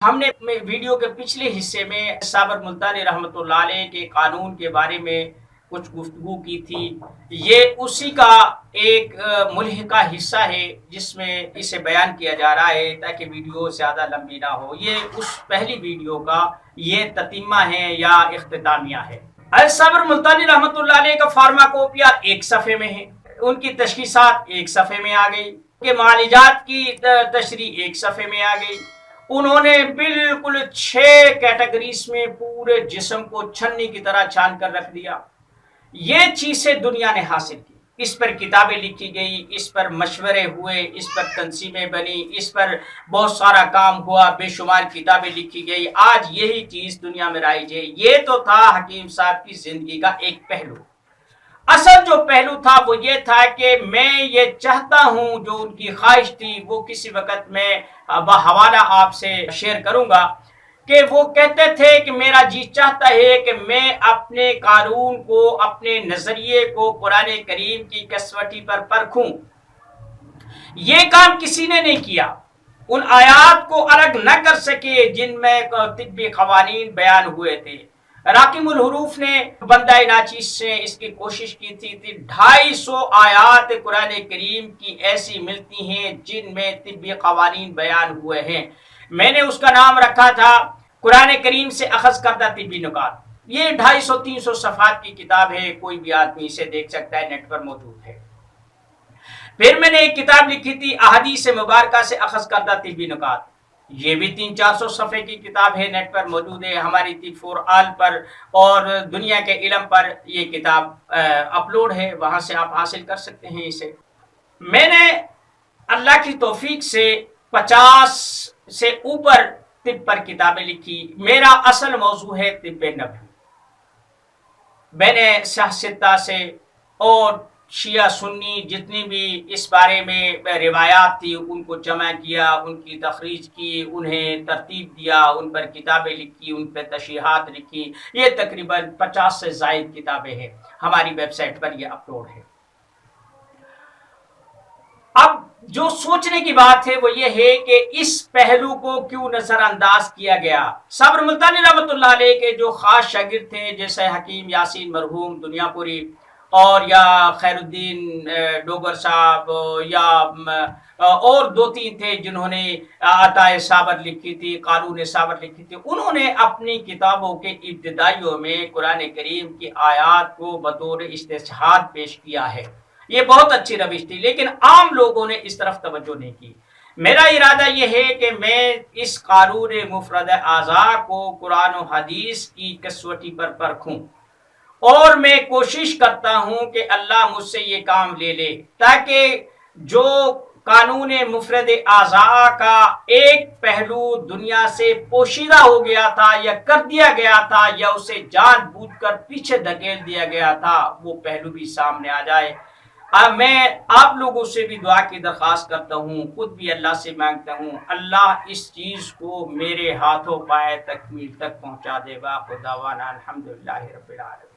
ہم نے ویڈیو کے پچھلے حصے میں صابر ملتانی رحمۃ اللہ علیہ کے قانون کے بارے میں کچھ گفتگو کی تھی۔ یہ اسی کا ایک ملحقہ حصہ ہے جس میں اسے بیان کیا جا رہا ہے تاکہ ویڈیو زیادہ لمبی نہ ہو۔ یہ اس پہلی ویڈیو کا یہ تتمہ ہے یا اختتامیہ ہے۔ صابر ملتانی رحمۃ اللہ علیہ کا فارماکوپیا ایک صفحے میں ہے، ان کی تشخیصات ایک صفحے میں آ گئی، کہ معالجات کی تشریح ایک صفحے میں آ گئی۔ انہوں نے بالکل 6 کیٹیگریز میں پورے جسم کو چھنی کی طرح چھان کر رکھ دیا۔ یہ چیزیں دنیا نے حاصل کی، اس پر کتابیں لکھی گئی، اس پر مشورے ہوئے، اس پر تنظیمیں بنی، اس پر بہت سارا کام ہوا، بے شمار کتابیں لکھی گئی۔ آج یہی چیز دنیا میں رائج ہے۔ یہ تو تھا حکیم صاحب کی زندگی کا ایک پہلو۔ اصل جو پہلو تھا وہ یہ تھا کہ میں یہ چاہتا ہوں، جو ان کی خواہش تھی وہ کسی وقت میں بحوالہ آپ سے شیئر کروں گا، کہ وہ کہتے تھے کہ میرا جی چاہتا ہے کہ میں اپنے قانون کو، اپنے نظریے کو قرآن کریم کی کسوٹی پر پرکھوں۔ یہ کام کسی نے نہیں کیا، ان آیات کو الگ نہ کر سکے جن میں طبی قوانین بیان ہوئے تھے۔ راقم الحروف نے بندہ ناچیز سے اس کی کوشش کی تھی۔ 250 آیات قرآن کریم کی ایسی ملتی ہیں جن میں طبی قوانین بیان ہوئے ہیں۔ میں نے اس کا نام رکھا تھا قرآن کریم سے اخذ کردہ طبی نکات۔ یہ 250-300 صفحات کی کتاب ہے، کوئی بھی آدمی اسے دیکھ سکتا ہے، نیٹ پر موجود ہے۔ پھر میں نے ایک کتاب لکھی تھی احادیث مبارکہ سے اخذ کردہ طبی نکات، یہ بھی 300-400 صفحے کی کتاب ہے، نیٹ پر موجود ہے، ہماری طب فور آل پر اور دنیا کے علم پر یہ کتاب اپلوڈ ہے، وہاں سے آپ حاصل کر سکتے ہیں اسے۔ میں نے اللہ کی توفیق سے 50 سے اوپر طب پر کتابیں لکھی۔ میرا اصل موضوع ہے طب نبوی۔ میں نے سیاستہ سے اور شیعہ سنی جتنی بھی اس بارے میں روایات تھی ان کو جمع کیا، ان کی تخریج کی، انہیں ترتیب دیا، ان پر کتابیں لکھی، ان پر تشریحات لکھی۔ یہ تقریباً 50 سے زائد کتابیں ہیں، ہماری ویب سائٹ پر یہ اپلوڈ ہے۔ اب جو سوچنے کی بات ہے وہ یہ ہے کہ اس پہلو کو کیوں نظر انداز کیا گیا۔ صابر ملتانی رحمۃ اللہ علیہ کے جو خاص شاگرد تھے جیسے حکیم یاسین مرحوم دنیا پوری اور یا خیر الدین ڈوگر صاحب یا اور 2-3 تھے جنہوں نے عطائے صابر لکھی تھی، قانون صابر لکھی تھی، انہوں نے اپنی کتابوں کے ابتدائیوں میں قرآن کریم کی آیات کو بطور استشہاد پیش کیا ہے۔ یہ بہت اچھی روش تھی، لیکن عام لوگوں نے اس طرف توجہ نہیں کی۔ میرا ارادہ یہ ہے کہ میں اس قانون مفرد اعضاء کو قرآن و حدیث کی کسوٹی پر پرکھوں، اور میں کوشش کرتا ہوں کہ اللہ مجھ سے یہ کام لے لے، تاکہ جو قانون مفرد اعضاء کا ایک پہلو دنیا سے پوشیدہ ہو گیا تھا یا کر دیا گیا تھا یا اسے جان بوجھ کر پیچھے دھکیل دیا گیا تھا، وہ پہلو بھی سامنے آ جائے۔ میں آپ لوگوں سے بھی دعا کی درخواست کرتا ہوں، خود بھی اللہ سے مانگتا ہوں، اللہ اس چیز کو میرے ہاتھوں پائے تکمیل تک پہنچا دے گا۔ خداوانا الحمدللہ رب العالمین۔